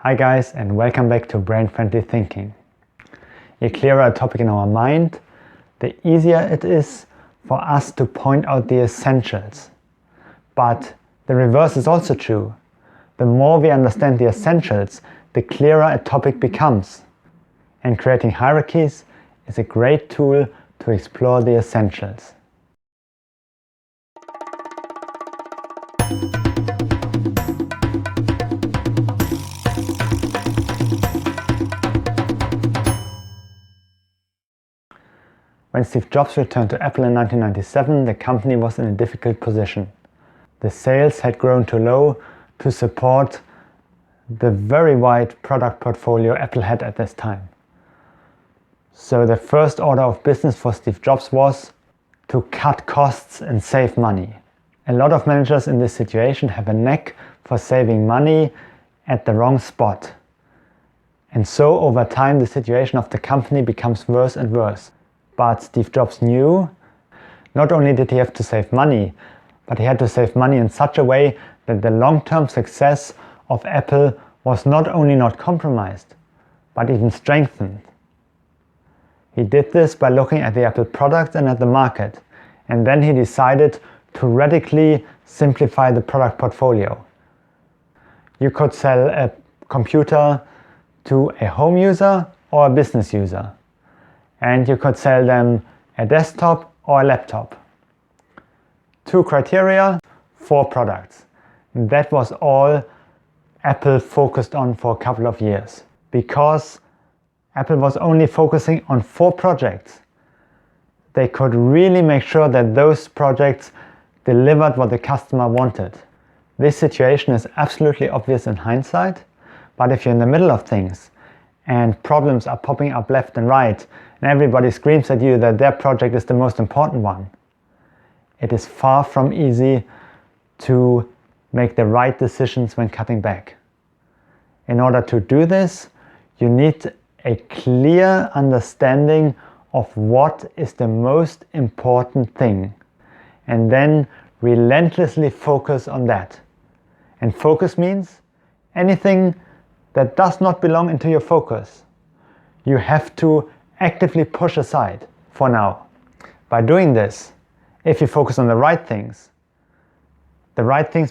Hi guys, and welcome back to Brain-Friendly Thinking. The clearer a topic in our mind, the easier it is for us to point out the essentials. But the reverse is also true. The more we understand the essentials, the clearer a topic becomes. And creating hierarchies is a great tool to explore the essentials. When Steve Jobs returned to Apple in 1997, the company was in a difficult position. The sales had grown too low to support the very wide product portfolio Apple had at this time. So the first order of business for Steve Jobs was to cut costs and save money. A lot of managers in this situation have a knack for saving money at the wrong spot. And so over time the situation of the company becomes worse and worse. But Steve Jobs knew not only did he have to save money, but he had to save money in such a way that the long-term success of Apple was not only not compromised, but even strengthened. He did this by looking at the Apple product and at the market, and then he decided to radically simplify the product portfolio. You could sell a computer to a home user or a business user. And you could sell them a desktop or a laptop. 2 criteria, 4 products. And that was all Apple focused on for a couple of years. Because Apple was only focusing on 4 projects, they could really make sure that those projects delivered what the customer wanted. This situation is absolutely obvious in hindsight, but if you're in the middle of things and problems are popping up left and right, and everybody screams at you that their project is the most important one, it is far from easy to make the right decisions when cutting back. In order to do this, you need a clear understanding of what is the most important thing, and then relentlessly focus on that. And focus means anything that does not belong into your focus, you have to actively push aside for now. By doing this, if you focus on the right things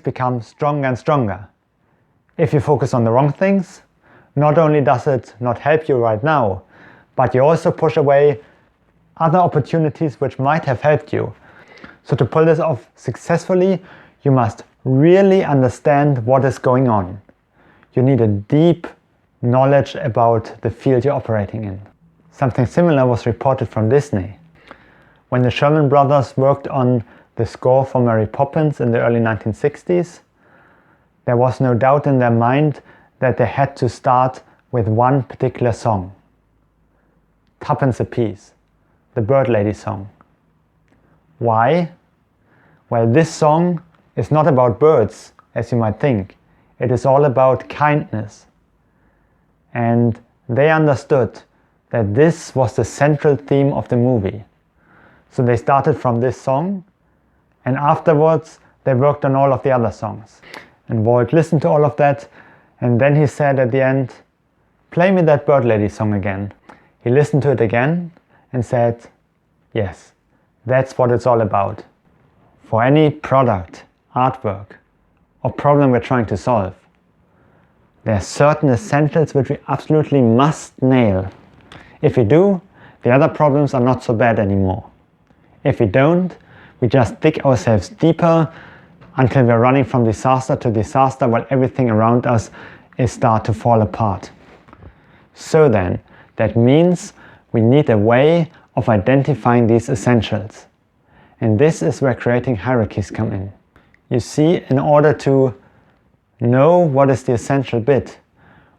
become stronger and stronger. If you focus on the wrong things, not only does it not help you right now, but you also push away other opportunities which might have helped you. So to pull this off successfully, you must really understand what is going on. You need a deep knowledge about the field you're operating in. Something similar was reported from Disney. When the Sherman brothers worked on the score for Mary Poppins in the early 1960s, there was no doubt in their mind that they had to start with one particular song. Tuppence apiece, the Bird Lady song. Why? Well, this song is not about birds, as you might think. It is all about kindness. And they understood that this was the central theme of the movie. So they started from this song, and afterwards they worked on all of the other songs. And Walt listened to all of that, and then he said at the end, "Play me that Bird Lady song again." He listened to it again and said, "Yes, that's what it's all about." For any product, artwork, or problem we're trying to solve, there are certain essentials which we absolutely must nail. If we do, the other problems are not so bad anymore. If we don't, we just dig ourselves deeper until we're running from disaster to disaster while everything around us is start to fall apart. So then, that means we need a way of identifying these essentials. And this is where creating hierarchies come in. You see, in order to know what is the essential bit,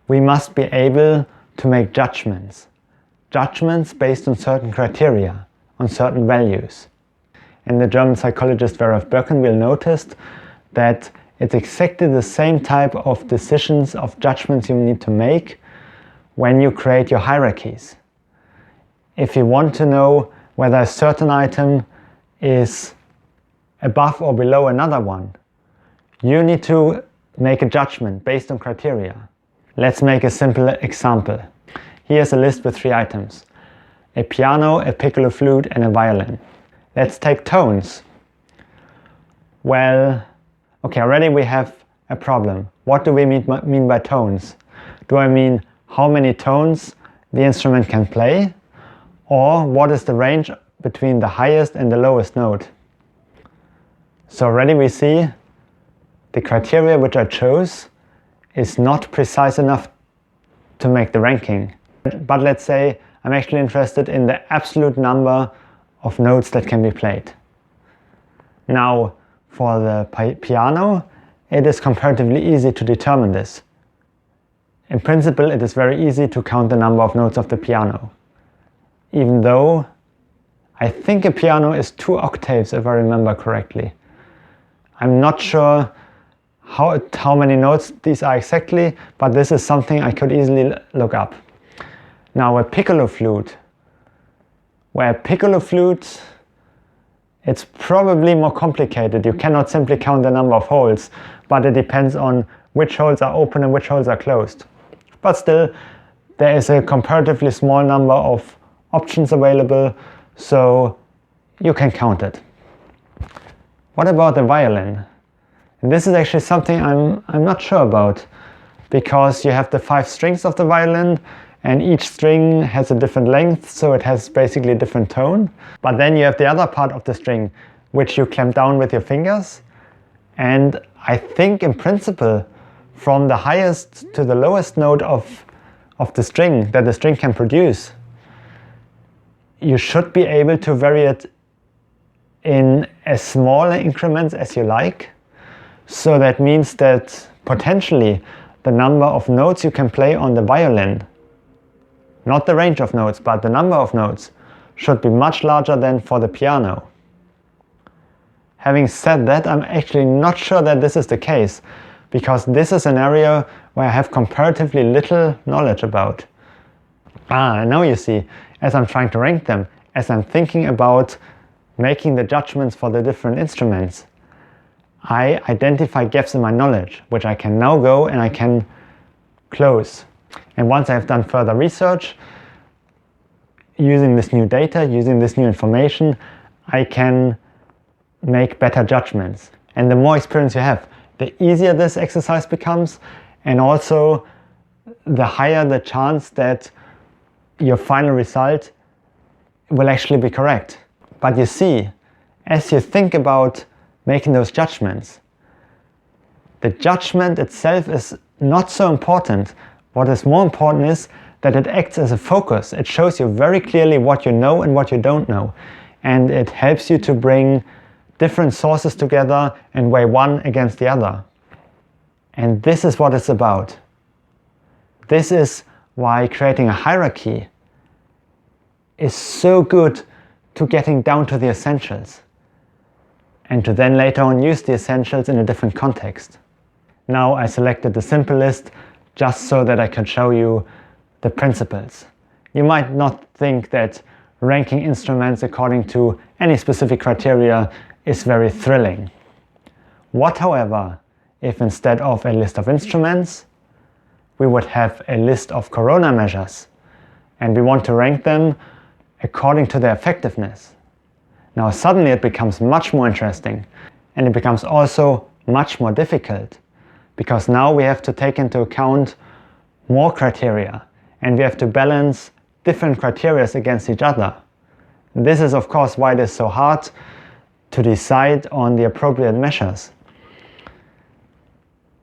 we must be able to make judgments. Judgments based on certain criteria, on certain values. And the German psychologist Vera Birkenbiel noticed that it's exactly the same type of decisions, of judgments you need to make when you create your hierarchies. If you want to know whether a certain item is above or below another one, you need to make a judgment based on criteria. Let's make a simple example. Here's a list with 3 items: a piano, a piccolo flute and a violin. Let's take tones. Well, okay, already we have a problem. What do we mean by tones? Do I mean how many tones the instrument can play? Or what is the range between the highest and the lowest note? So already we see the criteria which I chose is not precise enough to make the ranking. But let's say I'm actually interested in the absolute number of notes that can be played. Now, for the piano, it is comparatively easy to determine this. In principle, it is very easy to count the number of notes of the piano. Even though I think a piano is 2 octaves, if I remember correctly. I'm not sure how many notes these are exactly, but this is something I could easily look up. Now a piccolo flute. Where a piccolo flute, it's probably more complicated. You cannot simply count the number of holes, but it depends on which holes are open and which holes are closed. But still, there is a comparatively small number of options available, so you can count it. What about the violin? And this is actually something I'm not sure about, because you have the 5 strings of the violin and each string has a different length, so it has basically a different tone. But then you have the other part of the string which you clamp down with your fingers, and I think in principle from the highest to the lowest note of the string that the string can produce, you should be able to vary it in as small increments as you like. So that means that potentially the number of notes you can play on the violin, not the range of notes, but the number of notes, should be much larger than for the piano. Having said that, I'm actually not sure that this is the case, because this is an area where I have comparatively little knowledge about. Now you see, as I'm trying to rank them, as I'm thinking about making the judgments for the different instruments, I identify gaps in my knowledge, which I can now go and I can close. And once I've done further research, using this new data, using this new information, I can make better judgments. And the more experience you have, the easier this exercise becomes, and also the higher the chance that your final result will actually be correct. But you see, as you think about making those judgments, the judgment itself is not so important. What is more important is that it acts as a focus. It shows you very clearly what you know and what you don't know. And it helps you to bring different sources together and weigh one against the other. And this is what it's about. This is why creating a hierarchy is so good to getting down to the essentials, and to then later on use the essentials in a different context. Now I selected the simple list just so that I can show you the principles. You might not think that ranking instruments according to any specific criteria is very thrilling. What, however, if instead of a list of instruments, we would have a list of corona measures, and we want to rank them according to their effectiveness? Now suddenly it becomes much more interesting, and it becomes also much more difficult, because now we have to take into account more criteria, and we have to balance different criteria against each other. This is of course why it is so hard to decide on the appropriate measures.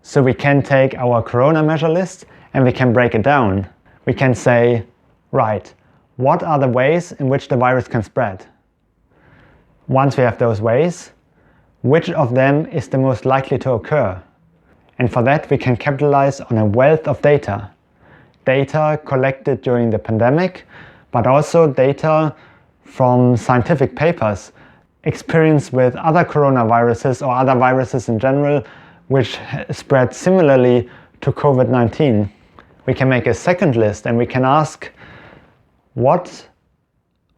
So we can take our corona measure list and we can break it down. We can say, right, what are the ways in which the virus can spread? Once we have those ways, which of them is the most likely to occur? And for that we can capitalize on a wealth of data. Data collected during the pandemic, but also data from scientific papers, experience with other coronaviruses or other viruses in general which spread similarly to COVID-19. We can make a second list and we can ask, what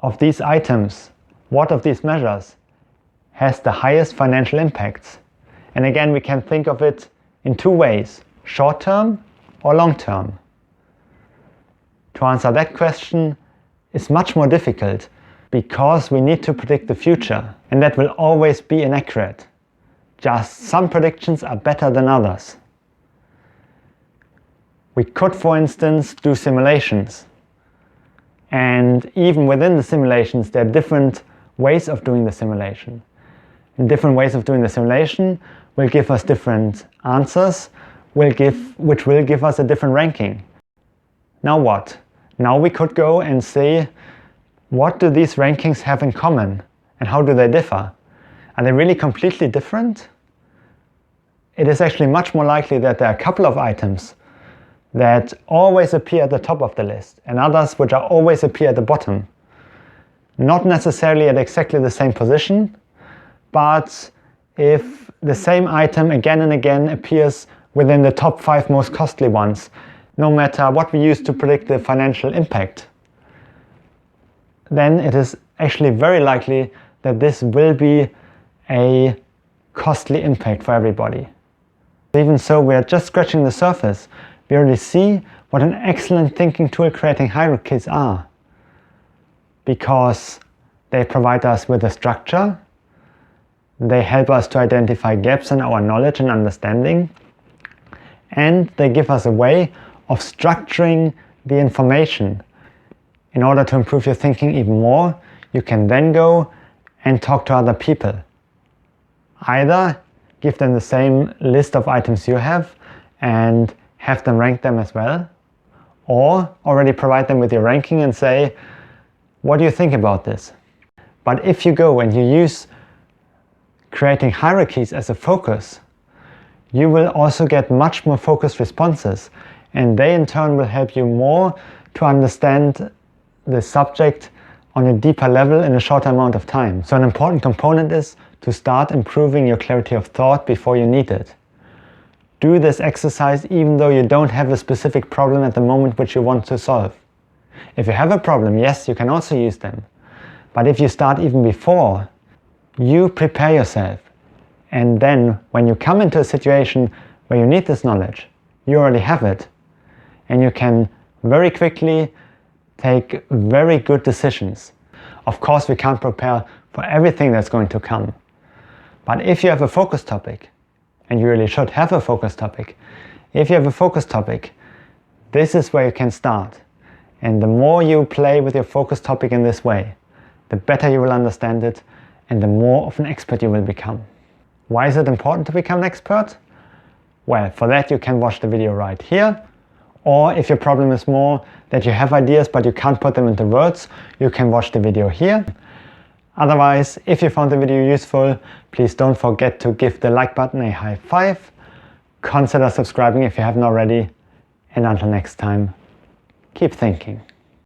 of these items, what of these measures has the highest financial impacts? And again, we can think of it in 2 ways, short-term or long term? To answer that question is much more difficult because we need to predict the future, and that will always be inaccurate. Just some predictions are better than others. We could, for instance, do simulations. And even within the simulations, there are different ways of doing the simulation. And different ways of doing the simulation will give us different answers, which will give us a different ranking. Now what? Now we could go and say, what do these rankings have in common? And how do they differ? Are they really completely different? It is actually much more likely that there are a couple of items that always appear at the top of the list and others which are always appear at the bottom. Not necessarily at exactly the same position, but if the same item again and again appears within the top 5 most costly ones, no matter what we use to predict the financial impact, then it is actually very likely that this will be a costly impact for everybody. Even so, we are just scratching the surface. We already see what an excellent thinking tool creating hierarchies are, because they provide us with a structure, they help us to identify gaps in our knowledge and understanding, and they give us a way of structuring the information. In order to improve your thinking even more, you can then go and talk to other people. Either give them the same list of items you have and have them rank them as well, or already provide them with your ranking and say, what do you think about this? But if you go and you use creating hierarchies as a focus, you will also get much more focused responses, and they in turn will help you more to understand the subject on a deeper level in a shorter amount of time. So an important component is to start improving your clarity of thought before you need it. Do this exercise even though you don't have a specific problem at the moment which you want to solve. If you have a problem, yes, you can also use them. But if you start even before, you prepare yourself. And then when you come into a situation where you need this knowledge, you already have it. And you can very quickly take very good decisions. Of course, we can't prepare for everything that's going to come. But if you have a focus topic, and you really should have a focus topic, if you have a focus topic, this is where you can start. And the more you play with your focus topic in this way, the better you will understand it and the more of an expert you will become. Why is it important to become an expert? Well, for that you can watch the video right here. Or if your problem is more that you have ideas but you can't put them into words, you can watch the video here. Otherwise, if you found the video useful, please don't forget to give the like button a high five. Consider subscribing if you haven't already. And until next time, keep thinking.